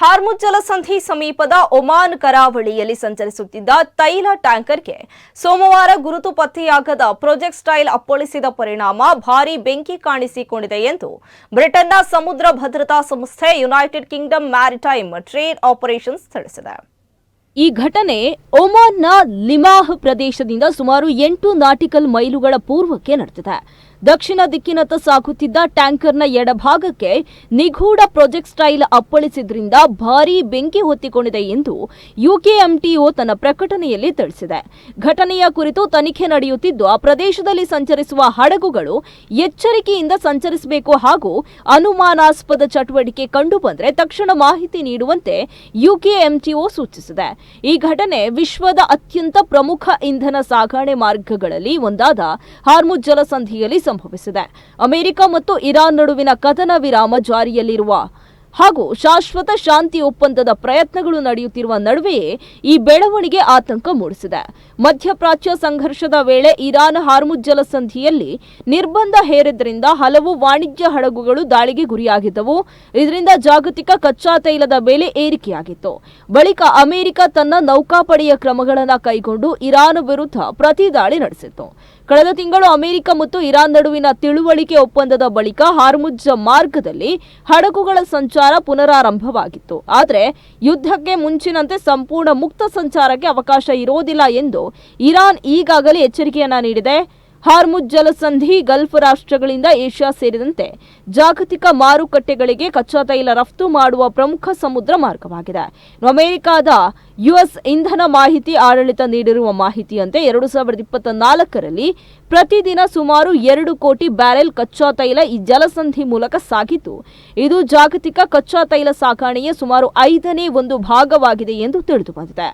ಹಾರ್ಮುಜ್ ಜಲಸಂಧಿ ಸಮೀಪದ ಒಮಾನ್ ಕರಾವಳಿಯಲ್ಲಿ ಸಂಚರಿಸುತ್ತಿದ್ದ ತೈಲ ಟ್ಯಾಂಕರ್ಗೆ ಸೋಮವಾರ ಗುರುತು ಪತ್ತೆಯಾಗದ ಪ್ರೊಜೆಕ್ಟೈಲ್ ಅಪ್ಪಳಿಸಿದ ಪರಿಣಾಮ ಭಾರೀ ಬೆಂಕಿ ಕಾಣಿಸಿಕೊಂಡಿದೆ ಎಂದು ಬ್ರಿಟನ್ನ ಸಮುದ್ರ ಭದ್ರತಾ ಸಂಸ್ಥೆ United Kingdom maritime trade operations ತಿಳಿಸಿದೆ. ಈ ಘಟನೆ ಒಮಾನ್ನ ಲಿಮಾಹ್ ಪ್ರದೇಶದಿಂದ ಸುಮಾರು 8 ನಾಟಿಕಲ್ ಮೈಲುಗಳ ಪೂರ್ವಕ್ಕೆ ನಡೆದಿದೆ. ದಕ್ಷಿಣ ದಿಕ್ಕಿನತ್ತ ಸಾಗುತ್ತಿದ್ದ ಟ್ಯಾಂಕರ್ನ ಎಡಭಾಗಕ್ಕೆ ನಿಗೂಢ ಪ್ರೊಜೆಕ್ಟೈಲ್ ಅಪ್ಪಳಿಸಿದ್ರಿಂದ ಭಾರೀ ಬೆಂಕಿ ಹೊತ್ತಿಕೊಂಡಿದೆ ಎಂದು ಯುಕೆಎಂಟಿಒ ತನ್ನ ಪ್ರಕಟಣೆಯಲ್ಲಿ ತಿಳಿಸಿದೆ. ಘಟನೆಯ ಕುರಿತು ತನಿಖೆ ನಡೆಯುತ್ತಿದ್ದು, ಆ ಪ್ರದೇಶದಲ್ಲಿ ಸಂಚರಿಸುವ ಹಡಗುಗಳು ಎಚ್ಚರಿಕೆಯಿಂದ ಸಂಚರಿಸಬೇಕು ಹಾಗೂ ಅನುಮಾನಾಸ್ಪದ ಚಟುವಟಿಕೆ ಕಂಡುಬಂದರೆ ತಕ್ಷಣ ಮಾಹಿತಿ ನೀಡುವಂತೆ ಯುಕೆಎಂಟಿಒ ಸೂಚಿಸಿದೆ. ಈ ಘಟನೆ ವಿಶ್ವದ ಅತ್ಯಂತ ಪ್ರಮುಖ ಇಂಧನ ಸಾಗಣೆ ಮಾರ್ಗಗಳಲ್ಲಿ ಒಂದಾದ ಹಾರ್ಮುಜ್ ಜಲಸಂಧಿಯಲ್ಲಿ ಸಂಭವಿಸಿದೆ. ಅಮೆರಿಕ ಮತ್ತು ಇರಾನ್ ನಡುವಿನ ಕದನ ವಿರಾಮ ಜಾರಿಯಲ್ಲಿರುವ ಹಾಗೂ ಶಾಶ್ವತ ಶಾಂತಿ ಒಪ್ಪಂದದ ಪ್ರಯತ್ನಗಳು ನಡೆಯುತ್ತಿರುವ ನಡುವೆಯೇ ಈ ಬೆಳವಣಿಗೆ ಆತಂಕ ಮೂಡಿಸಿದೆ. ಮಧ್ಯಪ್ರಾಚ್ಯ ಸಂಘರ್ಷದ ವೇಳೆ ಇರಾನ್ ಹಾರ್ಮುಜ್ ಜಲಸಂಧಿಯಲ್ಲಿ ನಿರ್ಬಂಧ ಹೇರಿದ್ರಿಂದ ಹಲವು ವಾಣಿಜ್ಯ ಹಡಗುಗಳು ದಾಳಿಗೆ ಗುರಿಯಾಗಿದ್ದವು. ಇದರಿಂದ ಜಾಗತಿಕ ಕಚ್ಚಾ ತೈಲದ ಬೆಲೆ ಏರಿಕೆಯಾಗಿತ್ತು. ಬಳಿಕ ಅಮೆರಿಕ ತನ್ನ ನೌಕಾಪಡೆಯ ಕ್ರಮಗಳನ್ನು ಕೈಗೊಂಡು ಇರಾನ್ ವಿರುದ್ಧ ಪ್ರತಿದಾಳಿ ನಡೆಸಿತ್ತು. ಕಳೆದ ತಿಂಗಳು ಅಮೆರಿಕ ಮತ್ತು ಇರಾನ್ ನಡುವಿನ ತಿಳುವಳಿಕೆ ಒಪ್ಪಂದದ ಬಳಿಕ ಹಾರ್ಮುಜ್ ಮಾರ್ಗದಲ್ಲಿ ಹಡಗುಗಳ ಸಂಚಾರ ಪುನರಾರಂಭವಾಗಿತ್ತು. ಆದರೆ ಯುದ್ಧಕ್ಕೆ ಮುಂಚಿನಂತೆ ಸಂಪೂರ್ಣ ಮುಕ್ತ ಸಂಚಾರಕ್ಕೆ ಅವಕಾಶ ಇರೋದಿಲ್ಲ ಎಂದು ಇರಾನ್ ಈಗಾಗಲೇ ಎಚ್ಚರಿಕೆಯನ್ನ ನೀಡಿದೆ. ಹಾರ್ಮುಜ್ ಜಲಸಂಧಿ ಗಲ್ಫ್ ರಾಷ್ಟ್ರಗಳಿಂದ ಏಷ್ಯಾ ಸೇರಿದಂತೆ ಜಾಗತಿಕ ಮಾರುಕಟ್ಟೆಗಳಿಗೆ ಕಚ್ಚಾ ತೈಲ ರಫ್ತು ಮಾಡುವ ಪ್ರಮುಖ ಸಮುದ್ರ ಮಾರ್ಗವಾಗಿದೆ. ಅಮೆರಿಕದ ಯುಎಸ್ ಇಂಧನ ಮಾಹಿತಿ ಆಡಳಿತ ನೀಡಿರುವ ಮಾಹಿತಿಯಂತೆ 2024ರಲ್ಲಿ ಪ್ರತಿದಿನ ಸುಮಾರು 2 ಕೋಟಿ ಬ್ಯಾರೆಲ್ ಕಚ್ಚಾ ತೈಲ ಈ ಜಲಸಂಧಿ ಮೂಲಕ ಸಾಗಿದ್ದು, ಇದು ಜಾಗತಿಕ ಕಚ್ಚಾ ತೈಲ ಸಾಗಣೆಯ ಸುಮಾರು 5ನೇ ಒಂದು ಭಾಗವಾಗಿದೆ ಎಂದು ತಿಳಿದುಬಂದಿದೆ.